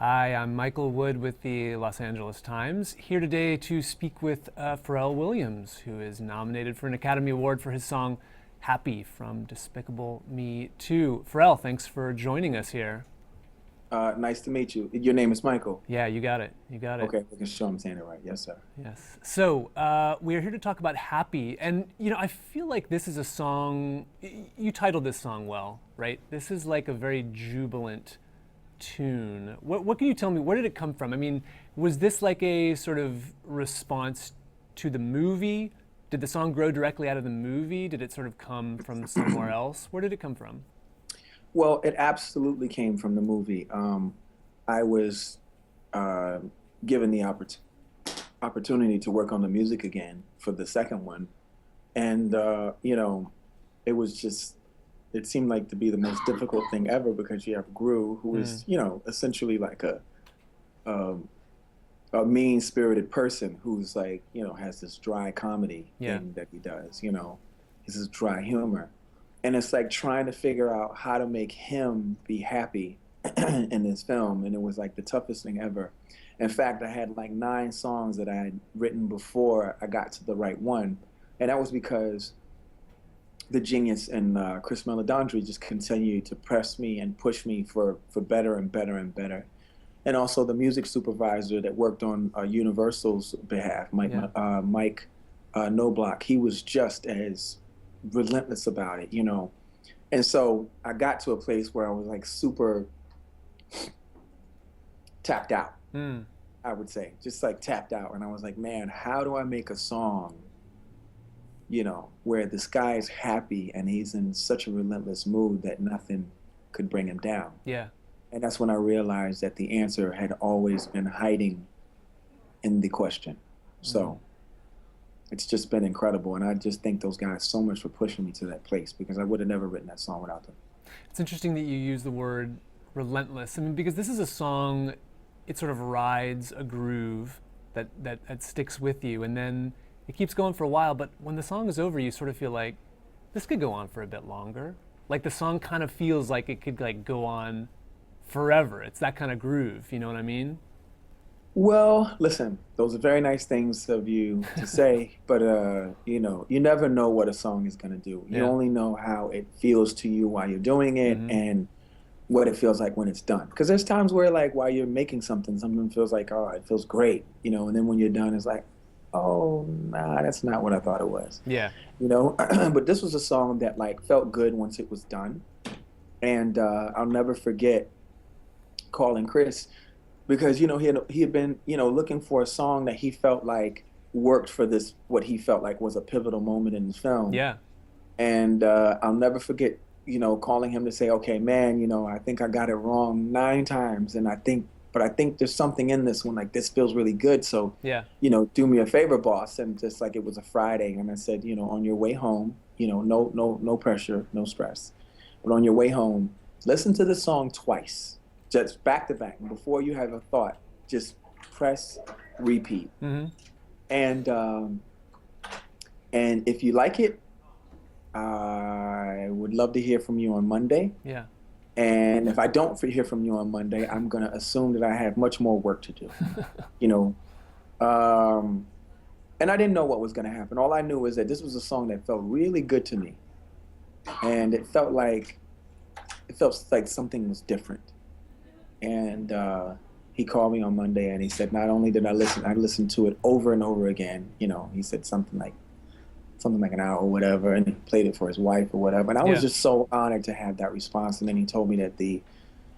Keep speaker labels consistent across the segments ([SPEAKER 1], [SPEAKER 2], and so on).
[SPEAKER 1] Hi, I'm Mikael Wood with the Los Angeles Times, here today to speak with Pharrell Williams, who is nominated for an Academy Award for his song Happy from Despicable Me 2. Pharrell, thanks for joining us here.
[SPEAKER 2] Nice to meet you. Your name is Michael.
[SPEAKER 1] Yeah, you got it. You got it.
[SPEAKER 2] Okay, making sure I'm saying it right. Yes, sir.
[SPEAKER 1] Yes. So we are here to talk about Happy, and I feel like this is a song. You titled this song well, right? This is like a very jubilant tune. What can you tell me? Where did it come from? I mean, was this like a sort of response to the movie? Did the song grow directly out of the movie? Did it sort of come from somewhere else? Where did it come from?
[SPEAKER 2] Well, it absolutely came from the movie. I was given the opportunity to work on the music again for the second one, and it was just it seemed like to be the most difficult thing ever because you have Gru, who is essentially like um, a mean-spirited person who's like has this dry comedy
[SPEAKER 1] Yeah.
[SPEAKER 2] thing that he does. This is dry humor. And it's like trying to figure out how to make him be happy in this film. And it was like the toughest thing ever. In fact, I had like 9 songs that I had written before I got to the right one. And that was because the genius and Chris Meledandri just continued to press me and push me for better and better and better. And also the music supervisor that worked on Universal's behalf, Mike Noblock, he was just as relentless about it. And so I got to a place where I was like super tapped out, I would say, just like tapped out. And I was like, man, how do I make a song, where this guy is happy and he's in such a relentless mood that nothing could bring him down?
[SPEAKER 1] Yeah.
[SPEAKER 2] And that's when I realized that the answer had always been hiding in the question. So it's just been incredible. And I just thank those guys so much for pushing me to that place because I would have never written that song without them.
[SPEAKER 1] It's interesting that you use the word relentless. I mean, because this is a song, it sort of rides a groove that sticks with you, and then it keeps going for a while, but when the song is over, you sort of feel like this could go on for a bit longer. Like the song kind of feels like it could like go on forever. It's that kind of groove, you know what I mean?
[SPEAKER 2] Well, listen, those are very nice things of you to say, but you never know what a song is going to do. You
[SPEAKER 1] Yeah.
[SPEAKER 2] only know how it feels to you while you're doing it and what it feels like when it's done. Because there's times where like while you're making something feels like, oh, it feels great, and then when you're done, it's like, oh, nah, that's not what I thought it was.
[SPEAKER 1] Yeah.
[SPEAKER 2] But this was a song that like felt good once it was done. And I'll never forget calling Chris because he had been looking for a song that he felt like worked for this what he felt like was a pivotal moment in the film.
[SPEAKER 1] Yeah.
[SPEAKER 2] And I'll never forget calling him to say, okay, man, I think I got it wrong 9 times, and I think there's something in this one, like this feels really good, so
[SPEAKER 1] Yeah.
[SPEAKER 2] do me a favor, boss. And just like it was a Friday, and I said, on your way home, no pressure, no stress, but on your way home, listen to the song twice, just back to back. And before you have a thought, just press repeat. And if you like it, I would love to hear from you on Monday.
[SPEAKER 1] Yeah.
[SPEAKER 2] And if I don't hear from you on Monday, I'm going to assume that I have much more work to do. And I didn't know what was going to happen. All I knew is that this was a song that felt really good to me. And it felt like something was different. And he called me on Monday and he said, not only did I listened to it over and over again. He said something like an hour or whatever, and he played it for his wife or whatever. And I was just so honored to have that response. And then he told me that the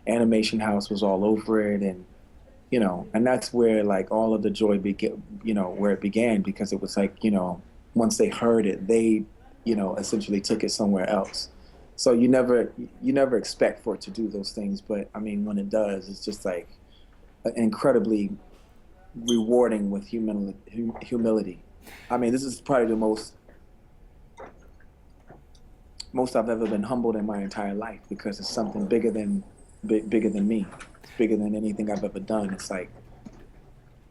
[SPEAKER 2] animation house was all over it, and and that's where like all of the joy where it began, because it was like, once they heard it, they, essentially took it somewhere else. So you never expect for it to do those things, but I mean, when it does, it's just like incredibly rewarding with humility. I mean, this is probably the most I've ever been humbled in my entire life, because it's something bigger than me. It's bigger than anything I've ever done. It's like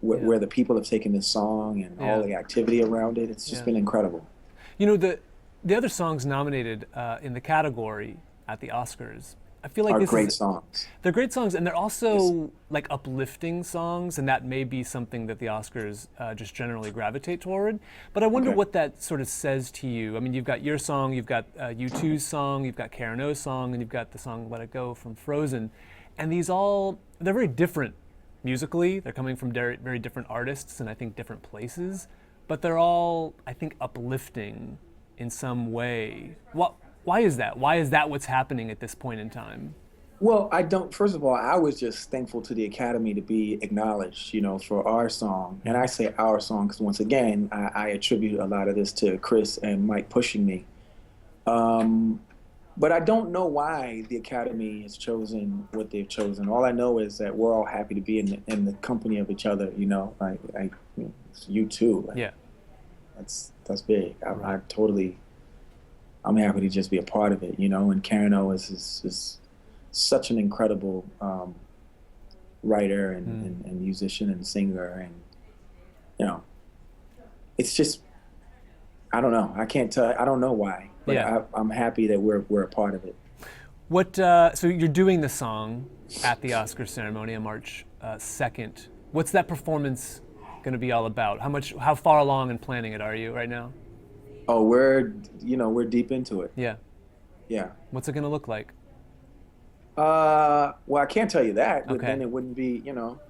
[SPEAKER 2] where the people have taken this song and all the activity around it. It's just been incredible.
[SPEAKER 1] The other songs nominated in the category at the Oscars I feel like
[SPEAKER 2] are
[SPEAKER 1] this
[SPEAKER 2] great
[SPEAKER 1] is
[SPEAKER 2] songs.
[SPEAKER 1] they're great songs, and they're also
[SPEAKER 2] Yes.
[SPEAKER 1] like uplifting songs, and that may be something that the Oscars just generally gravitate toward. But I wonder
[SPEAKER 2] Okay.
[SPEAKER 1] what that sort of says to you. I mean, you've got your song, you've got U2's song, you've got Karen O's song, and you've got the song "Let It Go" from Frozen, and they're very different musically. They're coming from very, very different artists, and I think different places, but they're all, I think, uplifting in some way. Why is that? Why is that what's happening at this point in time?
[SPEAKER 2] Well, I don't. First of all, I was just thankful to the Academy to be acknowledged, for our song. And I say our song because once again, I attribute a lot of this to Chris and Mike pushing me. Um, but I don't know why the Academy has chosen what they've chosen. All I know is that we're all happy to be in the company of each other. It's you too. Like,
[SPEAKER 1] Yeah.
[SPEAKER 2] that's big. I'm happy to just be a part of it. And Karen O is such an incredible writer and musician and singer, and it's just, I don't know. I can't tell. I don't know why, but
[SPEAKER 1] Yeah.
[SPEAKER 2] I'm happy that we're a part of it.
[SPEAKER 1] So you're doing the song at the Oscar ceremony on March 2nd. What's that performance going to be all about? How far along in planning it are you right now?
[SPEAKER 2] Oh, we're deep into it.
[SPEAKER 1] Yeah.
[SPEAKER 2] Yeah.
[SPEAKER 1] What's it going to look like?
[SPEAKER 2] Well, I can't tell you that, but
[SPEAKER 1] Okay.
[SPEAKER 2] then it wouldn't be,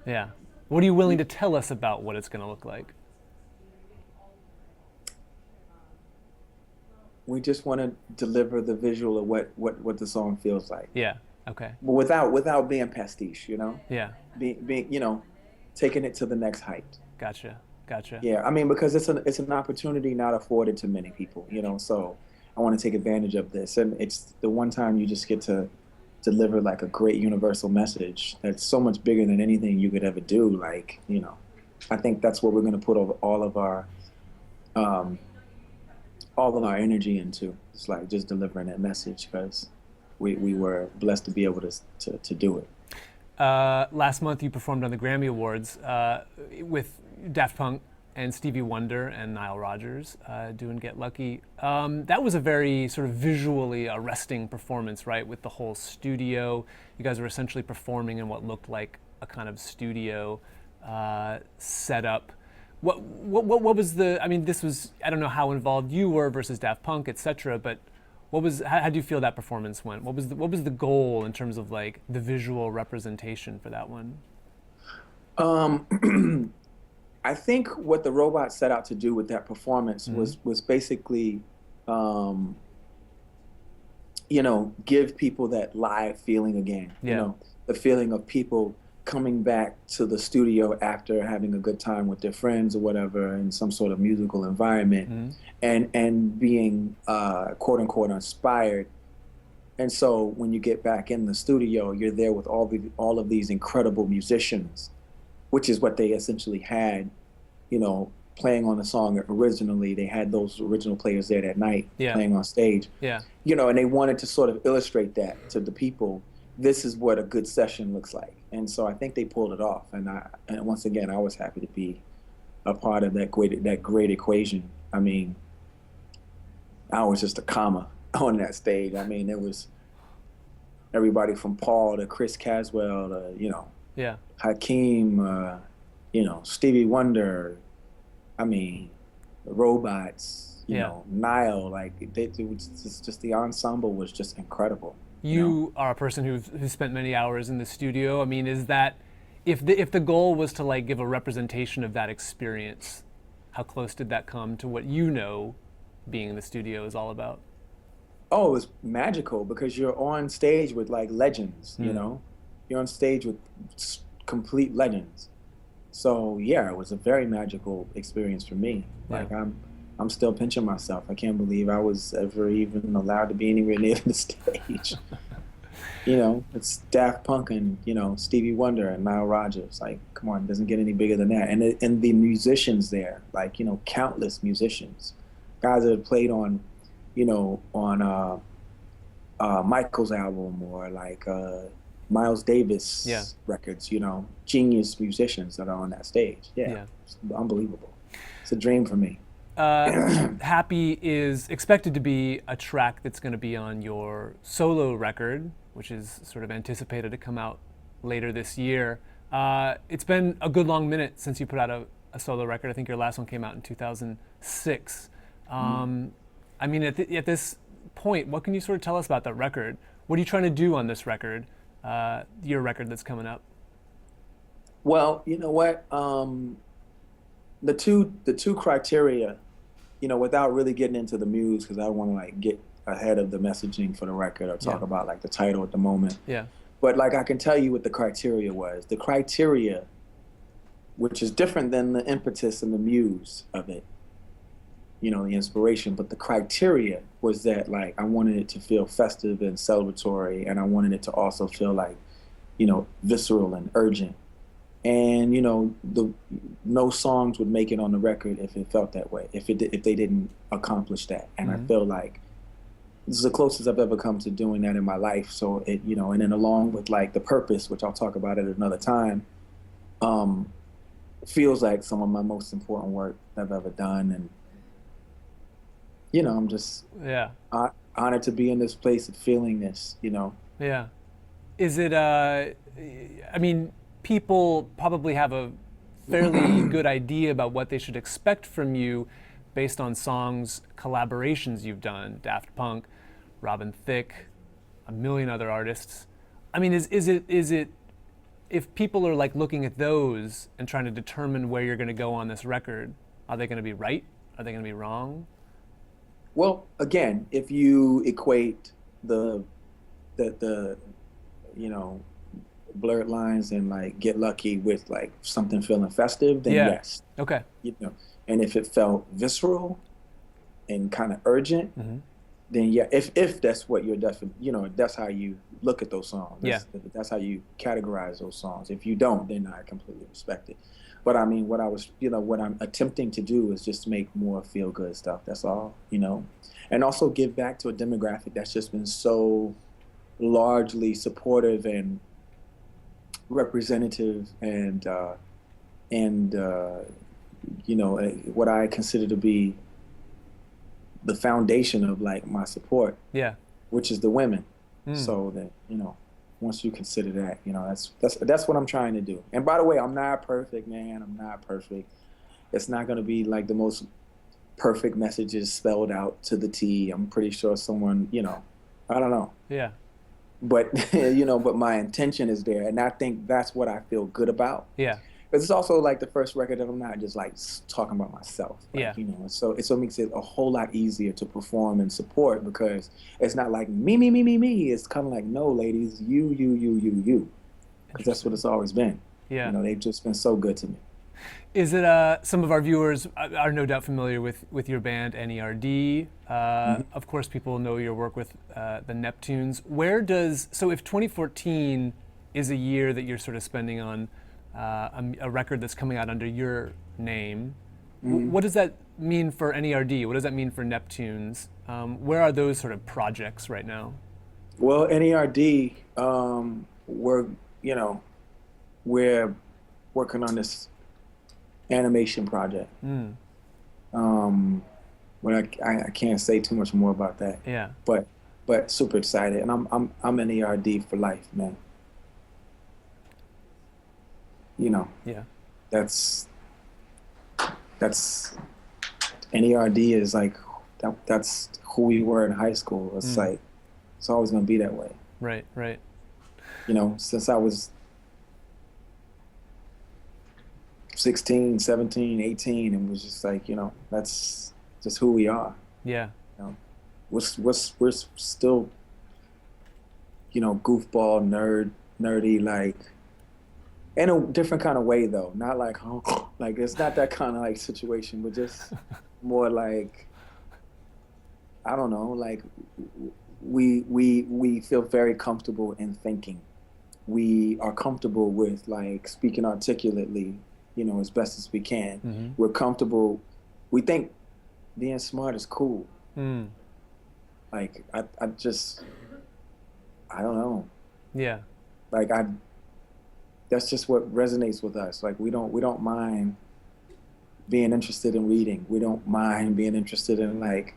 [SPEAKER 1] Yeah. What are you willing to tell us about what it's going to look like?
[SPEAKER 2] we just want to deliver the visual of what the song feels like.
[SPEAKER 1] Yeah. Okay.
[SPEAKER 2] But without being pastiche,
[SPEAKER 1] Yeah.
[SPEAKER 2] being taking it to the next height.
[SPEAKER 1] Gotcha.
[SPEAKER 2] Yeah, I mean, because it's an opportunity not afforded to many people, so I want to take advantage of this, and it's the one time you just get to deliver like a great universal message that's so much bigger than anything you could ever do. Like, I think that's what we're going to put all of our energy into. It's like just delivering that message because we were blessed to be able to do it.
[SPEAKER 1] Last month you performed on the Grammy Awards with Daft Punk and Stevie Wonder and Nile Rodgers doing Get Lucky. That was a very sort of visually arresting performance, right? With the whole studio. You guys were essentially performing in what looked like a kind of studio setup. What was this was, I don't know how involved you were versus Daft Punk, etc., but how do you feel that performance went? What was the goal in terms of like the visual representation for that one?
[SPEAKER 2] I think what the robot set out to do with that performance was basically, give people that live feeling again.
[SPEAKER 1] Yeah.
[SPEAKER 2] The feeling of people coming back to the studio after having a good time with their friends or whatever in some sort of musical environment, and being quote unquote inspired. And so when you get back in the studio, you're there with all of these incredible musicians, which is what they essentially had, playing on the song originally. They had those original players there that night playing on stage.
[SPEAKER 1] Yeah.
[SPEAKER 2] And they wanted to sort of illustrate that to the people. This is what a good session looks like. And so I think they pulled it off. And once again, I was happy to be a part of that great equation. I mean, I was just a comma on that stage. I mean, it was everybody from Paul to Chris Caswell to, Hakeem, Stevie Wonder, I mean, the Robots, Nile, like it was just the ensemble was just incredible.
[SPEAKER 1] You are a person who's spent many hours in the studio. I mean, is that if the goal was to like give a representation of that experience, how close did that come to what being in the studio is all about?
[SPEAKER 2] Oh, it was magical because you're on stage with like legends, You're on stage with complete legends. So yeah, it was a very magical experience for me.
[SPEAKER 1] Yeah.
[SPEAKER 2] Like I'm still pinching myself. I can't believe I was ever even allowed to be anywhere near the stage. It's Daft Punk and Stevie Wonder and Nile Rodgers. Like, come on, it doesn't get any bigger than that. And the musicians there, like countless musicians, guys that have played on, Michael's album or like Miles Davis records. Genius musicians that are on that stage. Yeah. It's unbelievable. It's a dream for me.
[SPEAKER 1] Happy is expected to be a track that's going to be on your solo record, which is sort of anticipated to come out later this year. It's been a good long minute since you put out a solo record. I think your last one came out in 2006. I mean, at this point, what can you sort of tell us about that record? What are you trying to do on this record, your record that's coming up?
[SPEAKER 2] Well, you know what? The two criteria, you know, without really getting into the muse, because I don't want to like get ahead of the messaging for the record or talk about like the title at the moment.
[SPEAKER 1] Yeah.
[SPEAKER 2] But like I can tell you what the criteria was. The criteria, which is different than the impetus and the muse of it, you know, the inspiration, but the criteria was that like I wanted it to feel festive and celebratory, and I wanted it to also feel like, you know, visceral and urgent. And you know, no songs would make it on the record if it felt that way, if they didn't accomplish that. And I feel like this is the closest I've ever come to doing that in my life. So it, you know, and then along with like the purpose, which I'll talk about at another time, feels like some of my most important work I've ever done. And you know, I'm just honored to be in this place of feeling this, you know.
[SPEAKER 1] Yeah. Is it, I mean, people probably have a fairly good idea about what they should expect from you based on songs, collaborations you've done, Daft Punk, Robin Thicke, a million other artists. I mean, is it, if people are like looking at those and trying to determine where you're going to go on this record, are they going to be right? Are they going to be wrong?
[SPEAKER 2] Well, again, if you equate the you know, Blurred Lines and like Get Lucky with like something feeling festive, then yes.
[SPEAKER 1] Okay.
[SPEAKER 2] You know, and if it felt visceral and kind of urgent, then yeah, if that's what you're you know, that's how you look at those songs. That's how you categorize those songs. If you don't, then I completely respect it. But I mean, what I'm attempting to do is just make more feel good stuff. That's all, you know, and also give back to a demographic that's just been so largely supportive and representative and you know, what I consider to be the foundation of like my support, which is the women. So that, you know, once you consider that, you know, that's what I'm trying to do. And by the way, I'm not perfect, man. I'm not perfect. It's not going to be like the most perfect messages spelled out to the T. I'm pretty sure someone, you know, I don't know.
[SPEAKER 1] Yeah.
[SPEAKER 2] But, you know, but my intention is there. And I think that's what I feel good about.
[SPEAKER 1] Yeah.
[SPEAKER 2] Because it's also like the first record that I'm not just like talking about myself. Like, you know, so it makes it a whole lot easier to perform and support, because it's not like me. It's kind of like, no, ladies, you. Because that's what it's always been.
[SPEAKER 1] Yeah.
[SPEAKER 2] You know, they've just been so good to me.
[SPEAKER 1] Is it, some of our viewers are no doubt familiar with your band, NERD. Of course, people know your work with the Neptunes. So if 2014 is a year that you're sort of spending on a record that's coming out under your name, what does that mean for NERD? What does that mean for Neptunes? Where are those sort of projects right now?
[SPEAKER 2] Well, NERD, we're working on this animation project. But I can't say too much more about that.
[SPEAKER 1] Yeah.
[SPEAKER 2] But super excited, and I'm NERD for life, man. You know. Yeah. That's NERD is like that's who we were in high school. It's like it's always gonna be that way.
[SPEAKER 1] Right.
[SPEAKER 2] You know, since I was 16, 17, 18, and was just like, you know, that's just who we are.
[SPEAKER 1] Yeah.
[SPEAKER 2] You know, we're still, you know, goofball, nerdy, like, in a different kind of way though. Not like, oh, like it's not that kind of like situation, but just more like, I don't know, like we feel very comfortable in thinking. We are comfortable with like speaking articulately, you know, as best as we can. We're comfortable. We think being smart is cool. Like I don't know. Yeah. Like that's just what resonates with us. Like we don't mind being interested in reading. We don't mind being interested in like,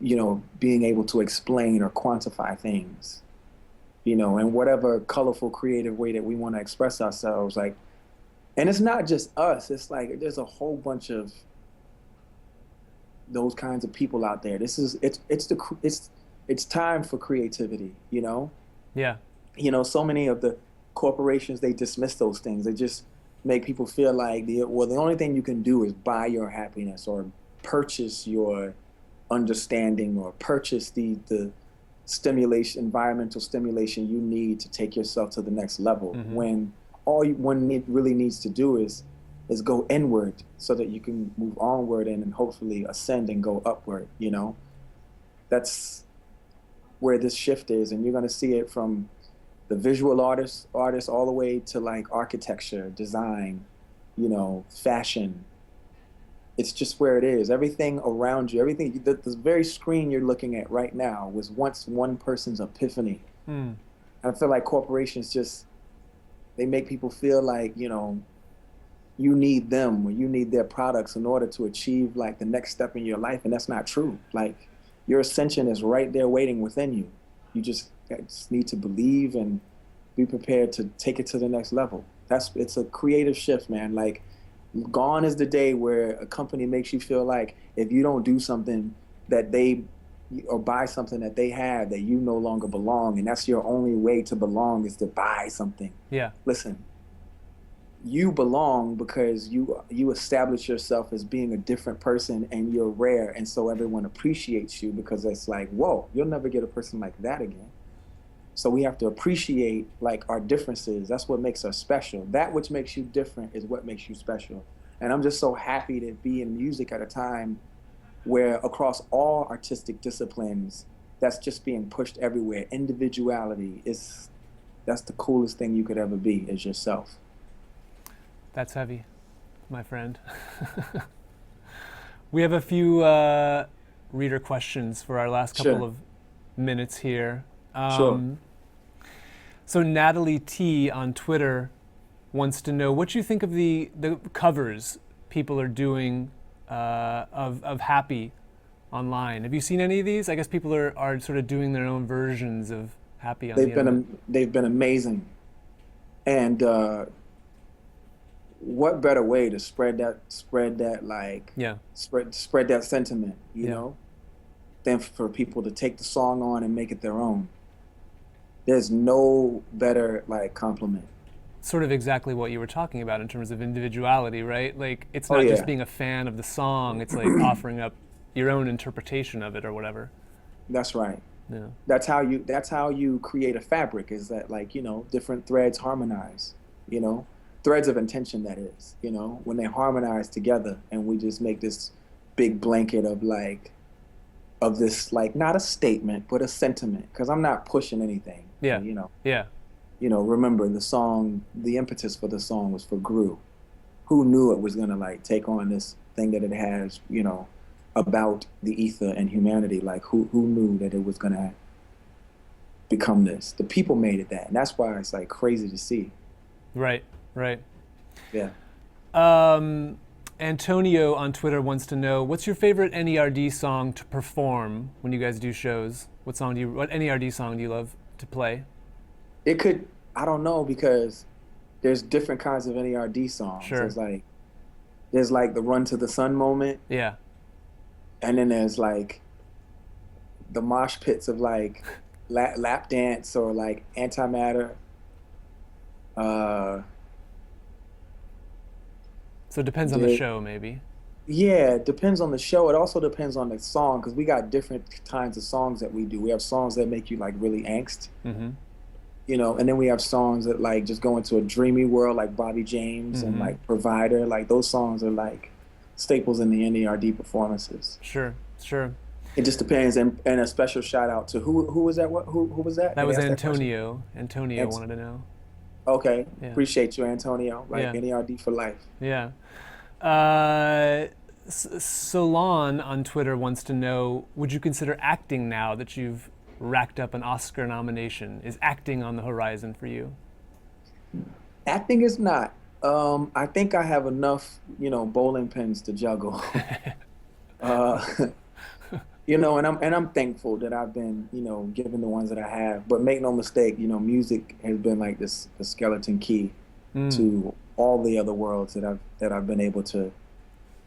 [SPEAKER 2] you know, being able to explain or quantify things. in whatever colorful, creative way that we want to express ourselves. Like, and it's not just us. It's like there's a whole bunch of those kinds of people out there. It's time for creativity.
[SPEAKER 1] Yeah.
[SPEAKER 2] So many of the corporations, they dismiss those things. They just make people feel like the only thing you can do is buy your happiness or purchase your understanding or purchase the stimulation, environmental stimulation you need to take yourself to the next level.
[SPEAKER 1] Mm-hmm.
[SPEAKER 2] When one really needs to do is go inward so that you can move onward and hopefully ascend and go upward. That's where this shift is, and you're going to see it from the visual artists all the way to like architecture, design, fashion. It's just where it is. Everything around you, everything, the very screen you're looking at right now was once one person's epiphany. I feel like corporations they make people feel like, you need them or you need their products in order to achieve like the next step in your life. And that's not true. Like, your ascension is right there waiting within you. You just need to believe and be prepared to take it to the next level. It's a creative shift, man. Like, gone is the day where a company makes you feel like if you don't do something or buy something that they have, that you no longer belong, and that's your only way to belong is to buy something.
[SPEAKER 1] Yeah.
[SPEAKER 2] Listen, you belong because you establish yourself as being a different person, and you're rare, and so everyone appreciates you because it's like, whoa, you'll never get a person like that again. So we have to appreciate like our differences. That's what makes us special. That which makes you different is what makes you special. And I'm just so happy to be in music at a time where across all artistic disciplines, that's just being pushed everywhere. Individuality that's the coolest thing you could ever be, is yourself.
[SPEAKER 1] That's heavy, my friend. We have a few reader questions for our last couple of minutes here.
[SPEAKER 2] Sure.
[SPEAKER 1] So Natalie T on Twitter wants to know what you think of the covers people are doing of Happy online. Have you seen any of these? I guess people are sort of doing their own versions of Happy on the internet.
[SPEAKER 2] They've been amazing. And what better way to spread that spread that sentiment, than for people to take the song on and make it their own. There's no better like compliment.
[SPEAKER 1] Sort of exactly what you were talking about in terms of individuality, right? Like, it's not just being a fan of the song, it's like offering up your own interpretation of it or whatever.
[SPEAKER 2] That's right.
[SPEAKER 1] Yeah.
[SPEAKER 2] That's how you create a fabric, is that like, different threads harmonize, threads of intention, that is, when they harmonize together, and we just make this big blanket of this, like, not a statement, but a sentiment, because I'm not pushing anything.
[SPEAKER 1] Yeah. Yeah.
[SPEAKER 2] Remember the impetus for the song was for Gru. Who knew it was going to like take on this thing that it has, about the ether and humanity? Like, who knew that it was going to become this? The people made it that. And that's why it's like crazy to see.
[SPEAKER 1] Right.
[SPEAKER 2] Yeah.
[SPEAKER 1] Antonio on Twitter wants to know, what's your favorite NERD song to perform when you guys do shows? What NERD song do you love to play?
[SPEAKER 2] I don't know, because there's different kinds of NERD songs.
[SPEAKER 1] Sure.
[SPEAKER 2] There's like the Run to the Sun moment.
[SPEAKER 1] Yeah.
[SPEAKER 2] And then there's like the mosh pits of like lap dance or like antimatter.
[SPEAKER 1] So it depends on the show, maybe.
[SPEAKER 2] Yeah, it depends on the show. It also depends on the song, because we got different kinds of songs that we do. We have songs that make you like really angst, and then we have songs that like just go into a dreamy world, like Bobby James and like Provider. Like, those songs are like staples in the NERD performances.
[SPEAKER 1] Sure.
[SPEAKER 2] It just depends. And a special shout out to who was that? Who was that?
[SPEAKER 1] That was Antonio. Antonio wanted to know.
[SPEAKER 2] Okay.
[SPEAKER 1] Yeah.
[SPEAKER 2] Appreciate you, Antonio. Like, NERD for life.
[SPEAKER 1] Yeah. Solon on Twitter wants to know, would you consider acting now that you've racked up an Oscar nomination? Is acting on the horizon for you?
[SPEAKER 2] Acting is not. I think I have enough, bowling pins to juggle. You know, and I'm thankful that I've been, you know, given the ones that I have. But make no mistake, you know, music has been like this the skeleton key
[SPEAKER 1] Mm,
[SPEAKER 2] to all the other worlds that I've been able to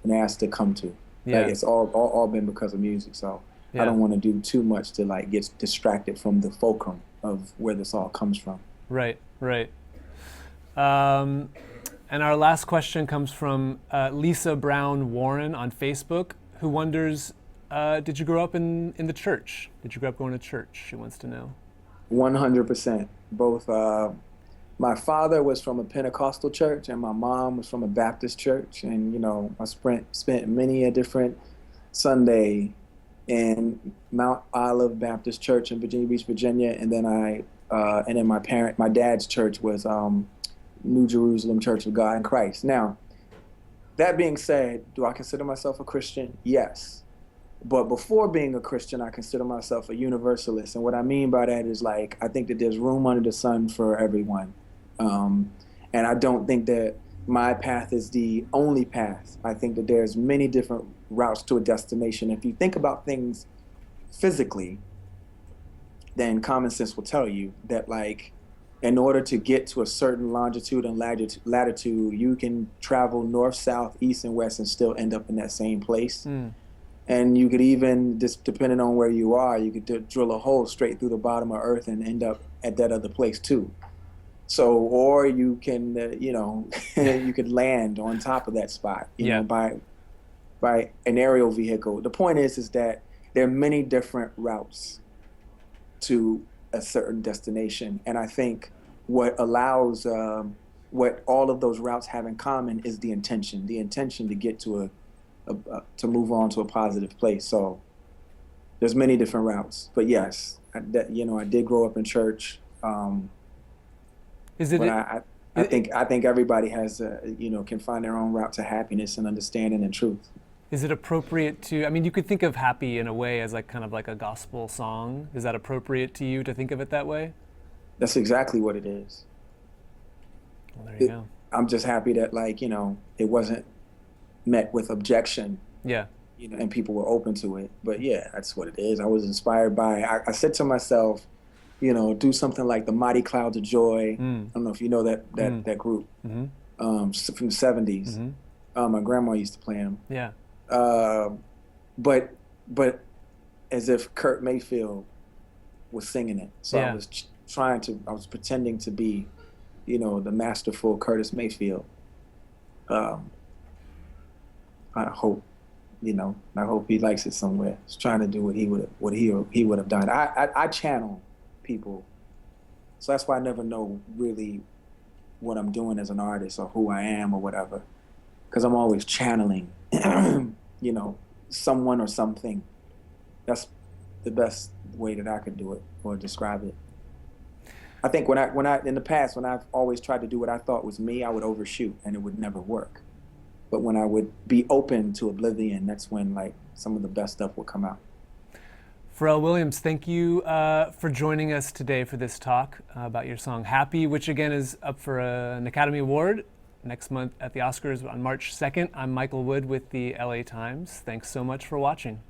[SPEAKER 2] and asked to come to. Like
[SPEAKER 1] yeah,
[SPEAKER 2] it's all been because of music. So I
[SPEAKER 1] yeah,
[SPEAKER 2] don't want to do too much to like get distracted from the fulcrum of where this all comes from.
[SPEAKER 1] right, right. Um, and our last question comes from Lisa Brown Warren on Facebook, who wonders, did you grow up in the church? Did you grow up going to church? She wants to know.
[SPEAKER 2] 100%. Both my father was from a Pentecostal church and my mom was from a Baptist church. And, you know, I spent many a different Sunday in Mount Olive Baptist Church in Virginia Beach, Virginia. And then my dad's church was New Jerusalem Church of God in Christ. Now, that being said, do I consider myself a Christian? Yes. But before being a Christian, I consider myself a universalist. And what I mean by that is like, I think that there's room under the sun for everyone. Um, and I don't think that my path is the only path. I think that there's many different routes to a destination. If you think about things physically, then common sense will tell you that like, in order to get to a certain longitude and latitude, you can travel north, south, east, and west and still end up in that same place.
[SPEAKER 1] Mm,
[SPEAKER 2] And you could even, just depending on where you are, you could drill a hole straight through the bottom of Earth and end up at that other place too. So, or you can, you know, you could land on top of that spot, you
[SPEAKER 1] yeah,
[SPEAKER 2] know, by an aerial vehicle. The point is that there are many different routes to a certain destination, and I think what allows, what all of those routes have in common is the intention to get to to move on to a positive place. So there's many different routes, but yes, you know, I did grow up in church.
[SPEAKER 1] is it,
[SPEAKER 2] But
[SPEAKER 1] it,
[SPEAKER 2] I think everybody has you know, can find their own route to happiness and understanding and truth.
[SPEAKER 1] is it appropriate to? I mean, you could think of "Happy" in a way as like kind of like a gospel song. Is that appropriate to you to think of it that way?
[SPEAKER 2] That's exactly what it is.
[SPEAKER 1] Well, there you
[SPEAKER 2] It,
[SPEAKER 1] go.
[SPEAKER 2] I'm just happy that like, you know, it wasn't met with objection,
[SPEAKER 1] Yeah.
[SPEAKER 2] you know, and people were open to it. But yeah, that's what it is. I was inspired by. I said to myself, you know, do something like the Mighty Clouds of Joy.
[SPEAKER 1] Mm,
[SPEAKER 2] I don't know if you know
[SPEAKER 1] mm,
[SPEAKER 2] that group
[SPEAKER 1] mm-hmm,
[SPEAKER 2] from the '70s.
[SPEAKER 1] mm-hmm.
[SPEAKER 2] My grandma used to play them.
[SPEAKER 1] Yeah.
[SPEAKER 2] Uh, but but as if Kurt Mayfield was singing it. So I
[SPEAKER 1] Yeah.
[SPEAKER 2] was I was pretending to be, you know, the masterful Curtis Mayfield. Um, I hope, you know, I hope he likes it somewhere. He's trying to do he would have done. I channel people, so that's why I never know really what I'm doing as an artist or who I am or whatever, because I'm always channeling, you know, someone or something. That's the best way that I could do it or describe it. I think when I in the past when I've always tried to do what I thought was me, I would overshoot and it would never work. But when I would be open to oblivion, that's when like some of the best stuff would come out.
[SPEAKER 1] Pharrell Williams, thank you for joining us today for this talk about your song "Happy," which again is up for an Academy Award next month at the Oscars on March 2nd. I'm Mikael Wood with the LA Times. Thanks so much for watching.